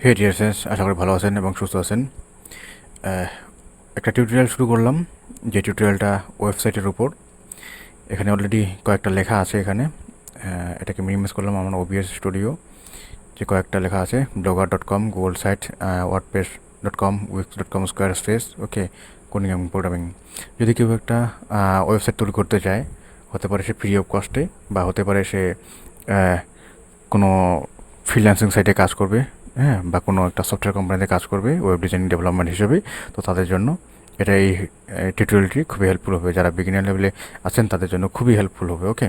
হে ডিয়ারসেন্স, আশা করি ভালো আছেন এবং সুস্থ আছেন। একটা টিউটোরিয়াল শুরু করলাম, যে টিউটোরিয়ালটা ওয়েবসাইটের উপর। এখানে অলরেডি কয়েকটা লেখা আছে। এখানে এটাকে মিনিমাইজ করলাম আমার ওবিএস স্টুডিও। যে কয়েকটা লেখা আছে, blogger.com, Google site, wordpress.com, wix.com, Squarespace, okay, coding এবং প্রোগ্রামিং। যদি কেউ একটা ওয়েবসাইট তৈরি করতে চায়, হতে পারে সে ফ্রি অফ কস্টে, বা হতে পারে সে কোনো ফ্রিল্যান্সিং সাইটে কাজ করবে, হ্যাঁ, বা কোনো একটা সফটওয়্যার কোম্পানিতে কাজ করবে ওয়েব ডিজাইনিং ডেভেলপমেন্ট হিসেবে। তো তাদের জন্য এই টিউটোরিয়ালটি খুবই হেল্পফুল হবে। যারা বিগিনার লেভেলে আছেন তাদের জন্য খুবই হেল্পফুল হবে। ওকে,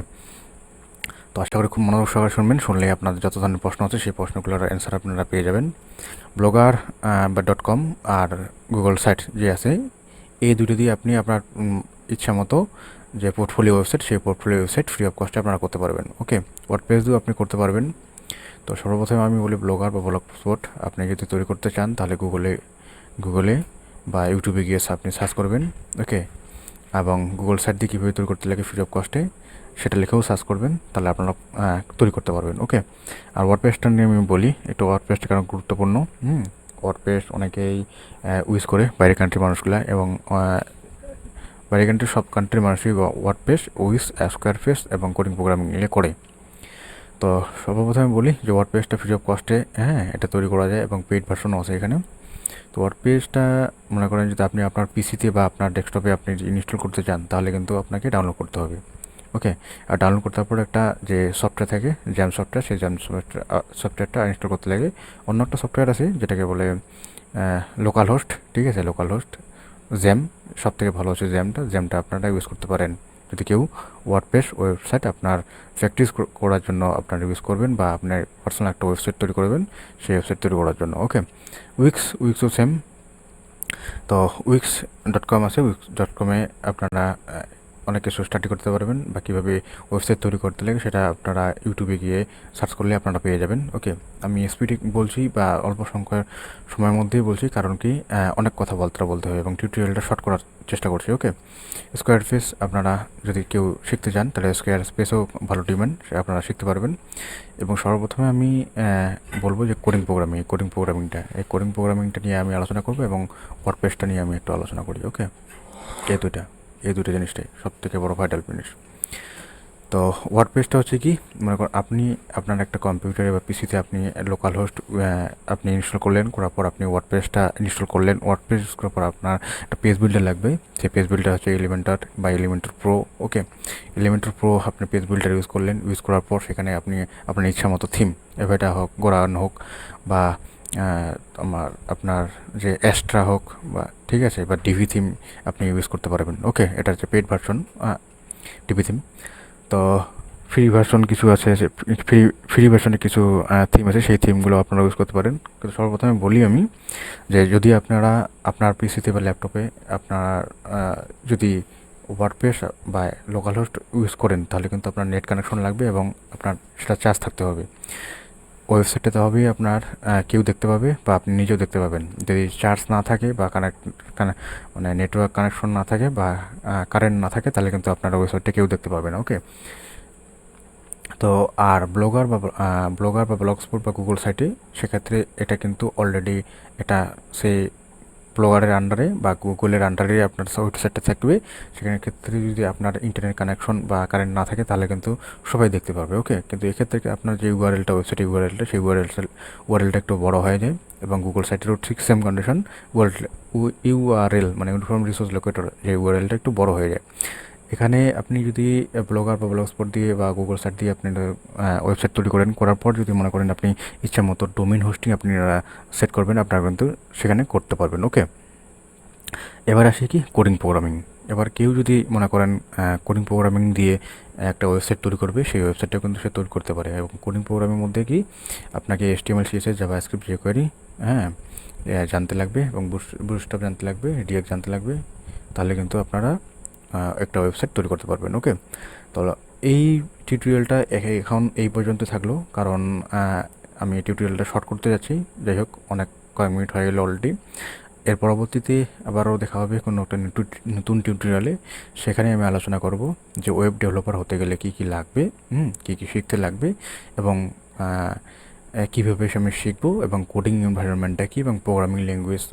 তো আশা করি খুব মনোযোগ সহকারে শুনবেন। শুনলে আপনাদের যত ধরনের প্রশ্ন আছে সেই প্রশ্নগুলোর অ্যান্সার আপনারা পেয়ে যাবেন। ব্লগার বা .com আর গুগল সাইট যে আছে, এই দুটো দিয়ে আপনি আপনার ইচ্ছা মতো যে পোর্টফোলিও ওয়েবসাইট, সেই পোর্টফোলিও ওয়েবসাইট ফ্রি অফ কস্টে আপনারা করতে পারবেন। ওকে, ওয়ার্ডপ্রেস দিয়েও আপনি করতে পারবেন। তো সর্বপ্রথমে আমি বলি, ব্লগার বা ব্লগ স্পট আপনি যদি তৈরি করতে চান তাহলে গুগলে বা ইউটিউবে গিয়ে আপনি সার্চ করবেন। ওকে, এবং গুগল সাইট দিয়ে কীভাবে তৈরি করতে লাগে ফ্রি অফ কস্টে সেটা লিখেও সার্চ করবেন, তাহলে আপনারা তৈরি করতে পারবেন। ওকে, আর ওয়ার্ডপ্রেসটা নিয়ে আমি বলি একটু। ওয়ার্ডপ্রেসটা কারণ গুরুত্বপূর্ণ। ওয়ার্ডপ্রেস অনেকেই ইউজ করে, বাইরের কান্ট্রির মানুষগুলা, এবং বাইরের কান্ট্রির সব কান্ট্রির মানুষই ওয়ার্ডপ্রেস, উইস, স্কোয়ার ফেস এবং কোডিং প্রোগ্রামিং নিয়ে করে। তো সর্বপ্রথমে বলি যে ওয়ার্ডপ্রেসটা ফ্রি অফ কস্টে, হ্যাঁ, এটা তৈরি করা যায় এবং পেইড ভার্সনও আছে এখানে। তো ওয়ার্ডপ্রেসটা মনে করেন যদি আপনি আপনার পিসিতে বা আপনার ডেস্কটপে আপনি ইনস্টল করতে চান, তাহলে কিন্তু আপনাকে ডাউনলোড করতে হবে। ওকে, আর ডাউনলোড করতে পর একটা যে সফটওয়্যার থাকে, জ্যাম সফটওয়্যার, সেই জ্যাম সফটওয়্যারটা ইনস্টল করতে লাগে। অন্য একটা সফটওয়্যার আছে যেটাকে বলে লোকাল হোস্ট। ঠিক আছে, লোকাল হোস্ট, জ্যাম, সব থেকে ভালো হচ্ছে জ্যামটা আপনারা ইউজ করতে পারেন যদি কেউ ওয়ার্ডপ্রেস ওয়েবসাইট আপনার প্র্যাকটিস করার জন্য আপনারা ইউজ করবেন, বা আপনার পার্সোনাল একটা ওয়েবসাইট তৈরি করবেন সেই ওয়েবসাইট তৈরি করার জন্য। ওকে, উইক্সও সেম। তো wix.com আছে, wix.com-এ আপনারা অনেক কিছু স্টাডি করতে পারবেন, বা কীভাবে ওয়েবসাইট তৈরি করতে লাগে সেটা আপনারা ইউটিউবে গিয়ে সার্চ করলে আপনারা পেয়ে যাবেন। ওকে, আমি স্পিডে বলছি বা অল্প সংখ্যার সময়ের মধ্যেই বলছি, কারণ কি অনেক কথা বলতে হবে এবং টিউটোরিয়ালটা শর্ট করার চেষ্টা করছি। ওকে, স্কোয়ার ফেস আপনারা যদি কেউ শিখতে চান তাহলে স্কোয়ার স্পেসও ভালো ডিমান্ড, আপনারা শিখতে পারবেন। এবং সর্বপ্রথমে আমি বলবো যে কোডিং প্রোগ্রামিংটা নিয়ে আমি আলোচনা করবো, এবং ওয়ার্ডপ্রেসটা নিয়ে আমি একটু আলোচনা করি। ওকে, এই দুটো জিনিসটাই সব থেকে বড় ভাইটাল জিনিস। তো ওয়ার্ডপ্রেসটা হচ্ছে কি, মনে করেন আপনি আপনার একটা কম্পিউটারে বা পিসিতে আপনি লোকাল হোস্ট আপনি ইনস্টল করলেন, করার পর আপনি ওয়ার্ডপ্রেসটা ইনস্টল করলেন। ওয়ার্ডপ্রেস করার পর আপনার একটা পেজ বিল্ডার লাগবে। সেই পেজ বিল্ডার হচ্ছে এলিমেন্টর বা এলিমেন্টর প্রো। ওকে, এলিমেন্টর প্রো আপনি পেজ বিল্ডার ইউজ করলেন। ইউজ করার পর সেখানে আপনি আপনার ইচ্ছা মতো থিম, এভাবেটা হোক, গোরান হোক, বা আপনার যে অ্যাস্ট্রা হোক, বা ঠিক আছে, বা ডিভি থিম আপনি ইউজ করতে পারবেন। ওকে, এটা হচ্ছে পেড ভার্সন ডিভি থিম। তো ফ্রি ভার্সন কিছু আছে, ফ্রি ভার্সনে কিছু থিম আছে, সেই থিমগুলো আপনারা ইউজ করতে পারেন। কিন্তু সর্বপ্রথমে বলি আমি যে যদি আপনারা আপনার পিসিতে বা ল্যাপটপে আপনার যদি ওয়ার্ডপ্রেস বা লোকাল হোস্ট ইউজ করেন, তাহলে কিন্তু আপনার নেট কানেকশন লাগবে এবং আপনার সেটা চার্জ থাকতে হবে। ওয়েবসাইটটাতে হবে আপনার কেউ দেখতে পাবে বা আপনি নিজেও দেখতে পাবেন। যদি চার্জ না থাকে বা মানে নেটওয়ার্ক কানেকশন না থাকে বা কারেন্ট না থাকে, তাহলে কিন্তু আপনার ওয়েবসাইটটা কেউ দেখতে পাবে না। ওকে, তো আর ব্লগার বা ব্লগ স্পট বা গুগল সাইটে, সেক্ষেত্রে এটা কিন্তু অলরেডি এটা সেই ব্লগারের আন্ডারে বা গুগলের আন্ডারে আপনার ওয়েবসাইটটা থাকবে। সেখানে ক্ষেত্রে যদি আপনার ইন্টারনেট কানেকশন বা কারেন্ট না থাকে, তাহলে কিন্তু সবাই দেখতে পাবে। ওকে, কিন্তু এক্ষেত্রে আপনার যে ওয়েবসাইট সেই ইউআরএলটা একটু বড় হয়ে যায়, এবং গুগল সাইটেরও ঠিক সেম কন্ডিশন। ইউআরএল মানে ইউনিফর্ম রিসোর্স লোকেটর, যে ইউআরএলটা একটু বড় হয়ে যায়। এখানে আপনি যদি ব্লগার বা ব্লগ স্পট দিয়ে বা গুগল সাইট দিয়ে আপনি ওয়েবসাইট তৈরি করার পর যদি মনে করেন আপনি ইচ্ছা মতো ডোমেইন হোস্টিং আপনি সেট করবেন, আপনারা কিন্তু সেখানে করতে পারবেন। ওকে, এবার আসি কি কোডিং প্রোগ্রামিং। এবার কেউ যদি মনে করেন কোডিং প্রোগ্রামিং দিয়ে একটা ওয়েবসাইট তৈরি করবে, সেই ওয়েবসাইটটাও কিন্তু সে তৈরি করতে পারে। এবং কোডিং প্রোগ্রামিংয়ের মধ্যে কি আপনাকে HTML CSS জাভাস্ক্রিপ্ট jQuery, হ্যাঁ, জানতে লাগবে, এবং বুটস্ট্র্যাপ জানতে লাগবে, রিঅ্যাক্ট জানতে লাগবে। তাহলে কিন্তু আপনারা একটা ওয়েবসাইট তৈরি করতে পারবেন। ওকে, তো এই টিউটোরিয়ালটা এখন এই পর্যন্ত থাকলো, কারণ আমি টিউটোরিয়ালটা শর্ট করতে যাচ্ছি। যাই হোক, অনেক কয়েক মিনিট হয়ে গেলো অলরেডি। এর পরবর্তীতে আবারও দেখা হবে কোনো একটা নতুন টিউটোরিয়ালে। সেখানে আমি আলোচনা করব যে ওয়েব ডেভেলপার হতে গেলে কী কী লাগবে, কী কী শিখতে লাগবে, এবং কীভাবে আমি শিখবো এবং কোডিং এনভায়রনমেন্টটা কী এবং প্রোগ্রামিং ল্যাঙ্গুয়েজ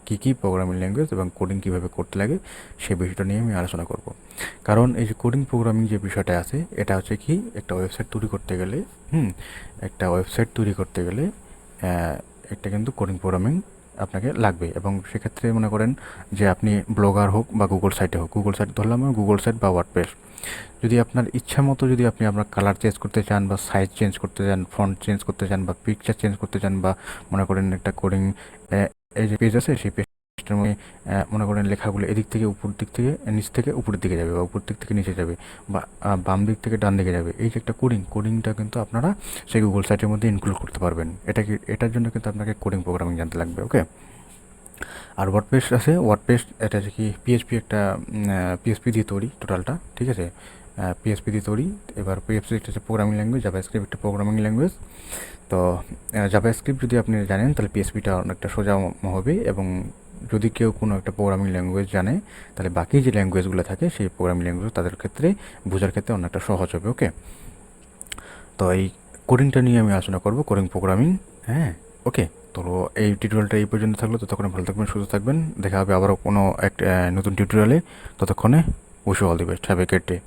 কী প্রোগ্রামিং ল্যাঙ্গুয়েজ এবং কোডিং কীভাবে করতে লাগে সেই বিষয়টা নিয়ে আমি আলোচনা করব। কারণ এই যে কোডিং প্রোগ্রামিং যে বিষয়টা আছে এটা হচ্ছে কি একটা ওয়েবসাইট তৈরি করতে গেলে একটা ওয়েবসাইট তৈরি করতে গেলে একটা কিন্তু কোডিং প্রোগ্রামিং আপনাকে লাগবে। এবং সেক্ষেত্রে মনে করেন যে আপনি ব্লগার হোক বা গুগল সাইটে হোক, গুগল সাইট ধরলাম গুগল সাইট বা ওয়ার্ডপ্রেস, যদি আপনার ইচ্ছা মতো যদি আপনি আপনার কালার চেঞ্জ করতে চান বা সাইজ চেঞ্জ করতে চান, ফন্ট চেঞ্জ করতে চান বা পিকচার চেঞ্জ করতে চান, বা মনে করেন একটা কোডিং এই যে পেজ আছে সেই পেজটার মধ্যে মনে করেন লেখাগুলো এদিক থেকে উপর দিক থেকে নিচ থেকে উপরের দিকে যাবে বা উপর দিক থেকে নিচে যাবে বা বাম দিক থেকে ডান দিকে যাবে, এই যে একটা কোডিংটা কিন্তু আপনারা সেই গুগল সাইটের মধ্যে ইনক্লুড করতে পারবেন। এটার জন্য কিন্তু আপনাকে কোডিং প্রোগ্রামিং জানতে লাগবে। ওকে। আর ওয়ার্ডপ্রেস আছে, ওয়ার্ডপ্রেস এটা হচ্ছে কি পিএইচপি দিয়ে তৈরি টোটালটা, ঠিক আছে, পিএইচপি দিয়ে তৈরি। এবার পিএইচপি একটা হচ্ছে প্রোগ্রামিং ল্যাঙ্গুয়েজ, জাভাস্ক্রিপ্ট একটা প্রোগ্রামিং ল্যাঙ্গুয়েজ। তো জাভাস্ক্রিপ্ট যদি আপনি জানেন তাহলে পিএইচপিটা অনেকটা সোজা হবে, এবং যদি কেউ কোনো একটা প্রোগ্রামিং ল্যাঙ্গুয়েজ জানে তাহলে বাকি যে ল্যাঙ্গুয়েজগুলো থাকে সেই প্রোগ্রামিং ল্যাঙ্গুয়েজ তাদের ক্ষেত্রে বোঝার ক্ষেত্রে অনেকটা সহজ হবে। ওকে। তো এই কোডিংটা নিয়ে আমি আলোচনা করব, কোডিং প্রোগ্রামিং। হ্যাঁ, ওকে। তো এই টিউটোরিয়ালটা এই পর্যন্ত থাকলো। ততক্ষণে ভালো থাকবেন, সুস্থ থাকবেন। দেখা হবে আবারও কোনো একটা নতুন টিউটোরিয়ালে। ততক্ষণে wish all the best, have a great day.